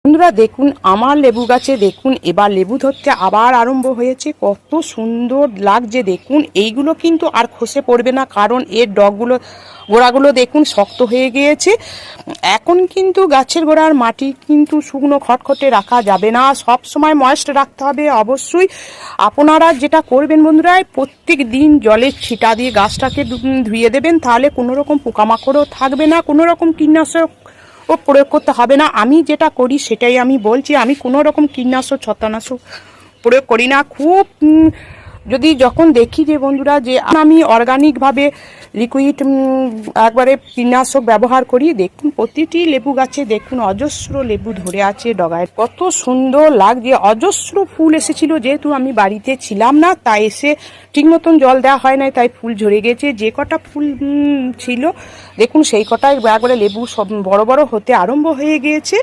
বন্ধুরা দেখুন আমার লেবু গাছে দেখুন এবার লেবু ধরতে আবার আরম্ভ হয়েছে, কত সুন্দর লাগছে দেখুন। এইগুলো কিন্তু আর খসে পড়বে না, কারণ এর ডগগুলো গোড়াগুলো দেখুন শক্ত হয়ে গিয়েছে। এখন কিন্তু গাছের গোড়ার মাটি কিন্তু শুকনো খটখটে রাখা যাবে না, সব সময় ময়েস্ট রাখতে হবে অবশ্যই। আপনারা যেটা করবেন বন্ধুরা, প্রত্যেক দিন জলের ছিটা দিয়ে গাছটাকে ধুয়ে দেবেন, তাহলে কোনো রকম পোকামাকড়ও থাকবে না, কোনো রকম কীটনাশক ও প্রয়োগ করতে হবে না। আমি যেটা করি সেটাই আমি বলছি, আমি কোনো রকম কীটনাশক ছত্রাকনাশক প্রয়োগ করি না। খুব যদি যখন দেখি যে বন্ধুরা যে আমি অর্গানিকভাবে লিকুইড একবারে কীটনাশক ব্যবহার করি, দেখুন প্রতিটি লেবু গাছে দেখুন অজস্র লেবু ধরে আছে ডগায়, কত সুন্দর লাগছে। অজস্র ফুল এসেছিল, যেহেতু আমি বাড়িতে ছিলাম না তাই এসে ঠিক মতন জল দেওয়া হয় নাই, তাই ফুল ঝরে গেছে। যে কটা ফুল ছিল দেখুন সেই কটাই একবারে লেবু সব বড় বড় হতে আরম্ভ হয়ে গিয়েছে।